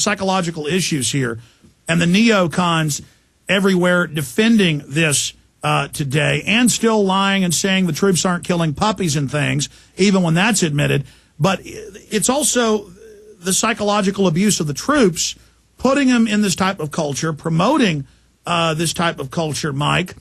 psychological issues here. And the neocons everywhere defending this today, and still lying and saying the troops aren't killing puppies and things, even when that's admitted. But it's also the psychological abuse of the troops, putting them in this type of culture, promoting this type of culture, Mike.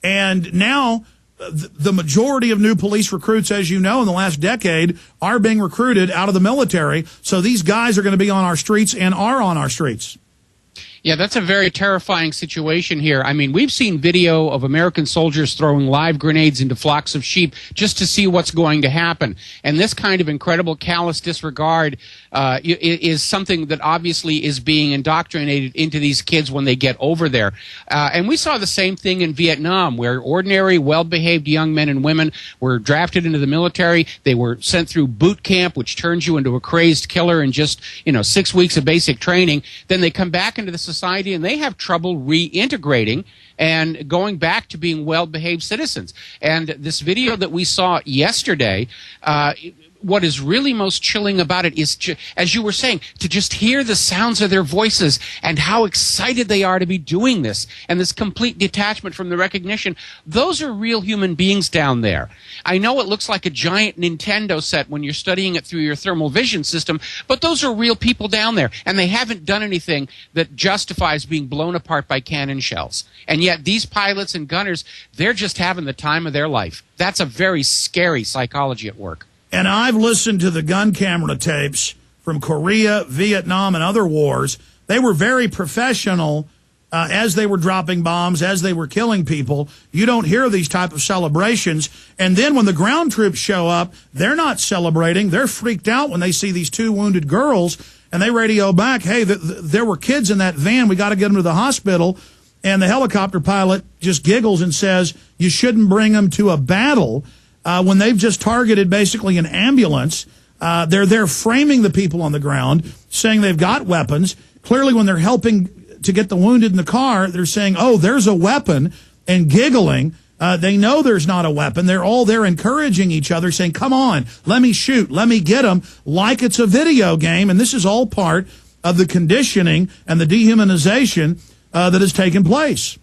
And now the majority of new police recruits, as you know, in the last decade are being recruited out of the military. So these guys are going to be on our streets and are on our streets. Yeah, that's a very terrifying situation here. I mean, we've seen video of American soldiers throwing live grenades into flocks of sheep just to see what's going to happen. And this kind of incredible callous disregard is something that obviously is being indoctrinated into these kids when they get over there. And we saw the same thing in Vietnam, where ordinary, well-behaved young men and women were drafted into the military. They were sent through boot camp, which turns you into a crazed killer in just, 6 weeks of basic training. Then they come back into the society and they have trouble reintegrating and going back to being well-behaved citizens. And this video that we saw yesterday, what is really most chilling about it is, as you were saying, to just hear the sounds of their voices and how excited they are to be doing this, and this complete detachment from the recognition. Those are real human beings down there. I know it looks like a giant Nintendo set when you're studying it through your thermal vision system, but those are real people down there, and they haven't done anything that justifies being blown apart by cannon shells. And yet these pilots and gunners, they're just having the time of their life. That's a very scary psychology at work. And I've listened to the gun camera tapes from Korea, Vietnam, and other wars. They were very professional as they were dropping bombs, as they were killing people. You don't hear these type of celebrations. And then when the ground troops show up, they're not celebrating. They're freaked out when they see these 2 wounded girls, and they radio back, hey, there were kids in that van. We got to get them to the hospital. And the helicopter pilot just giggles and says, you shouldn't bring them to a battle. When they've just targeted basically an ambulance. They're there framing the people on the ground, saying they've got weapons. Clearly, when they're helping to get the wounded in the car, they're saying, oh, there's a weapon, and giggling. They know there's not a weapon. They're all there encouraging each other, saying, come on, let me shoot, let me get them, like it's a video game. And this is all part of the conditioning and the dehumanization that has taken place.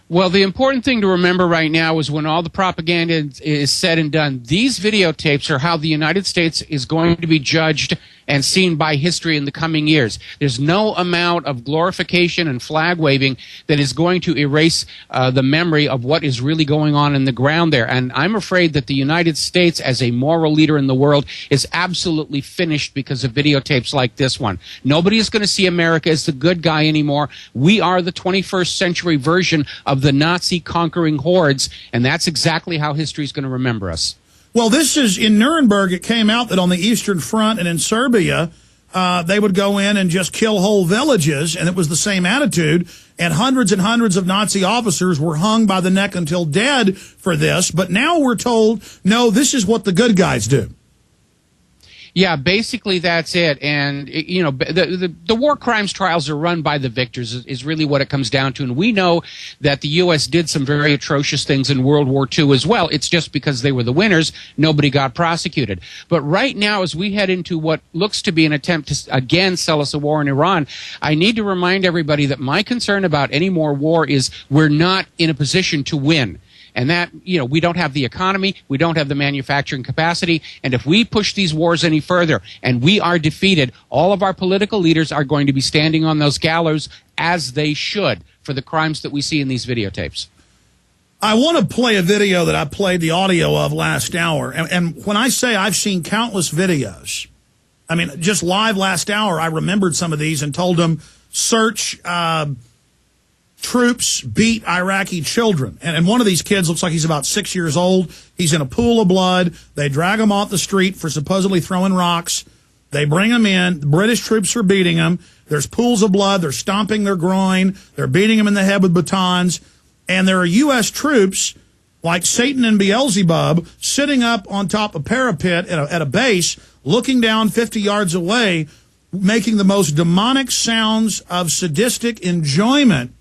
Well, the important thing to remember right now is when all the propaganda is said and done, these videotapes are how the United States is going to be judged and seen by history in the coming years. There's no amount of glorification and flag waving that is going to erase the memory of what is really going on in the ground there. And I'm afraid that the United States, as a moral leader in the world, is absolutely finished because of videotapes like this one. Nobody is going to see America as the good guy anymore. We are the 21st century version of the Nazi conquering hordes, and that's exactly how history is going to remember us. Well, this is in Nuremberg. It came out that on the Eastern Front and in Serbia, they would go in and just kill whole villages, and it was the same attitude. And hundreds of Nazi officers were hung by the neck until dead for this. But now we're told, no, this is what the good guys do. Yeah, basically that's it. And, the war crimes trials are run by the victors is really what it comes down to. And we know that the U.S. did some very atrocious things in World War II as well. It's just because they were the winners, nobody got prosecuted. But right now, as we head into what looks to be an attempt to, again, sell us a war in Iran, I need to remind everybody that my concern about any more war is we're not in a position to win. And that, we don't have the economy, we don't have the manufacturing capacity, and if we push these wars any further and we are defeated, all of our political leaders are going to be standing on those gallows, as they should, for the crimes that we see in these videotapes. I want to play a video that I played the audio of last hour, and when I say I've seen countless videos, I mean, just live last hour, I remembered some of these and told them, search troops beat Iraqi children. And one of these kids looks like he's about 6 years old. He's in a pool of blood. They drag him off the street for supposedly throwing rocks. They bring him in. The British troops are beating him. There's pools of blood. They're stomping their groin. They're beating him in the head with batons. And there are U.S. troops like Satan and Beelzebub sitting up on top of a parapet at a base, looking down 50 yards away, making the most demonic sounds of sadistic enjoyment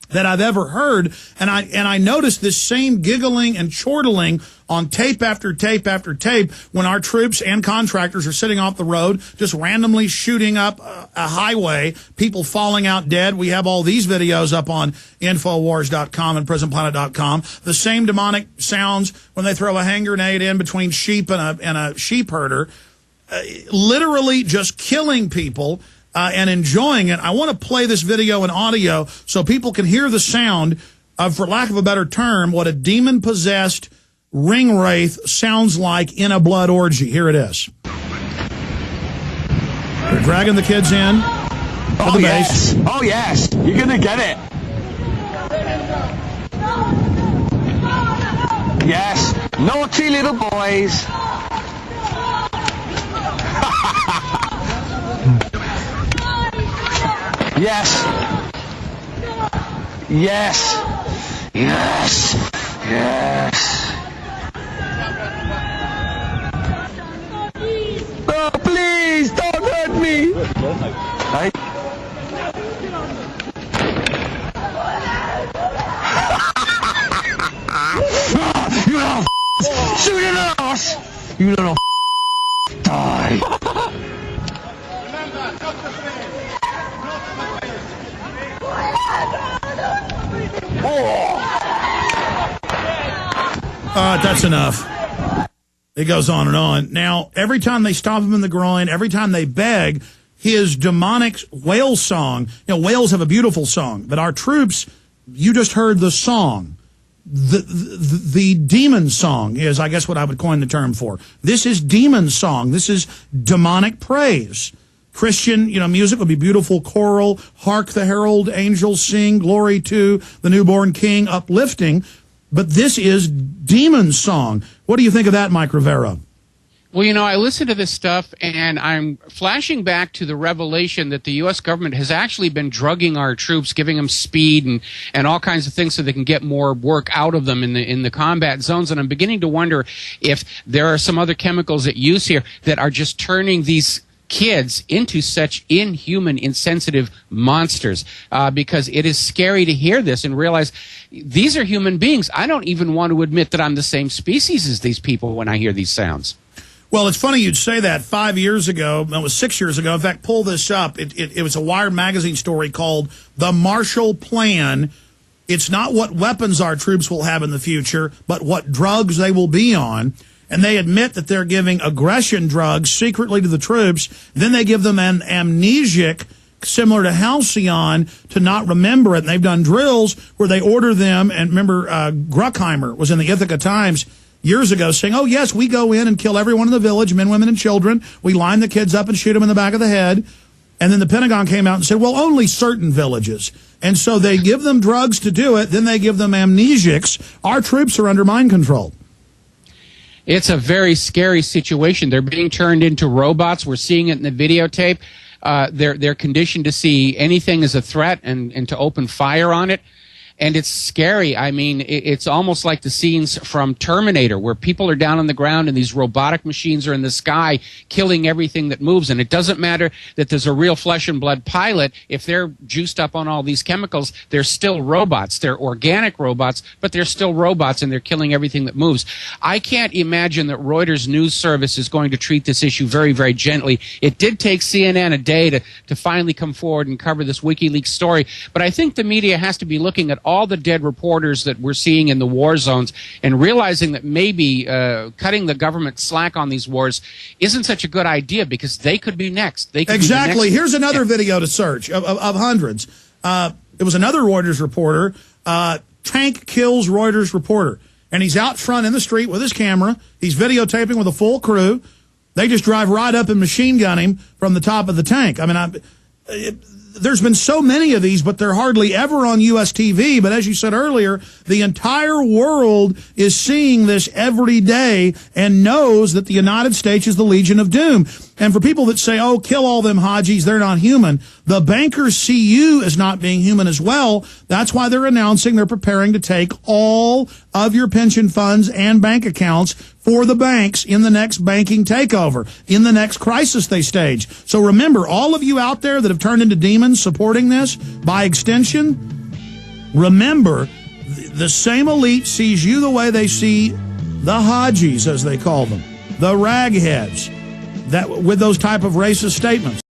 that I've ever heard. And I noticed this same giggling and chortling on tape after tape after tape when our troops and contractors are sitting off the road, just randomly shooting up a highway, people falling out dead. We have all these videos up on Infowars.com and PrisonPlanet.com. The same demonic sounds when they throw a hand grenade in between sheep and a sheep herder, literally just killing people. And enjoying it. I want to play this video and audio so people can hear the sound of, for lack of a better term, what a demon-possessed ring wraith sounds like in a blood orgy. Here it is. They're dragging the kids in. Oh, yes. Oh, yes. You're going to get it. Yes. Naughty little boys. Yes. Yes. Yes. Yes. Oh, please, don't hurt me. Right? You little shoot it us. You little die. That's enough. It goes on and on. Now, every time they stop him in the groin, every time they beg, his demonic whale song, whales have a beautiful song, but our troops, you just heard the song. The demon song is, I guess, what I would coin the term for. This is demon song. This is demonic praise. Christian, music would be beautiful choral, hark the herald angels sing, glory to the newborn king, uplifting. But this is demon song. What do you think of that, Mike Rivero? Well, I listen to this stuff, and I'm flashing back to the revelation that the U.S. government has actually been drugging our troops, giving them speed and all kinds of things so they can get more work out of them in the combat zones. And I'm beginning to wonder if there are some other chemicals at use here that are just turning these kids into such inhuman, insensitive monsters, because it is scary to hear this and realize these are human beings. I don't even want to admit that I'm the same species as these people when I hear these sounds. Well, it's funny you'd say that. 5 years ago, it was 6 years ago, in fact, pull this up. It was a Wired magazine story called The Marshall Plan. It's not what weapons our troops will have in the future, but what drugs they will be on. And they admit that they're giving aggression drugs secretly to the troops. Then they give them an amnesic similar to Halcyon to not remember it. And they've done drills where they order them. And remember, Bruckheimer was in the Ithaca Times years ago saying, oh, yes, we go in and kill everyone in the village, men, women, and children. We line the kids up and shoot them in the back of the head. And then the Pentagon came out and said, well, only certain villages. And so they give them drugs to do it. Then they give them amnesics. Our troops are under mind control. It's a very scary situation. They're being turned into robots. We're seeing it in the videotape. They're conditioned to see anything as a threat and to open fire on it. And it's scary. I mean, it's almost like the scenes from Terminator, where people are down on the ground and these robotic machines are in the sky killing everything that moves. And it doesn't matter that there's a real flesh and blood pilot. If they're juiced up on all these chemicals, they're still robots. They're organic robots, but they're still robots, and they're killing everything that moves. I can't imagine that Reuters news service is going to treat this issue very, very gently. It did take CNN a day to finally come forward and cover this WikiLeaks story. But I think the media has to be looking at all the dead reporters that we're seeing in the war zones and realizing that maybe cutting the government slack on these wars isn't such a good idea, because they could be next. They could exactly. Be the next. Here's another video to search of hundreds. It was another Reuters reporter. Tank kills Reuters reporter. And he's out front in the street with his camera. He's videotaping with a full crew. They just drive right up and machine gun him from the top of the tank. I mean, there's been so many of these, but they're hardly ever on U.S. TV. But as you said earlier, the entire world is seeing this every day and knows that the United States is the Legion of Doom. And for people that say, oh, kill all them Hajis, they're not human, the bankers see you as not being human as well. That's why they're announcing they're preparing to take all of your pension funds and bank accounts for the banks in the next banking takeover, in the next crisis they stage. So remember, all of you out there that have turned into demons supporting this, by extension, Remember, the same elite sees you the way they see the Hajis, as they call them, the ragheads, that with those type of racist statements.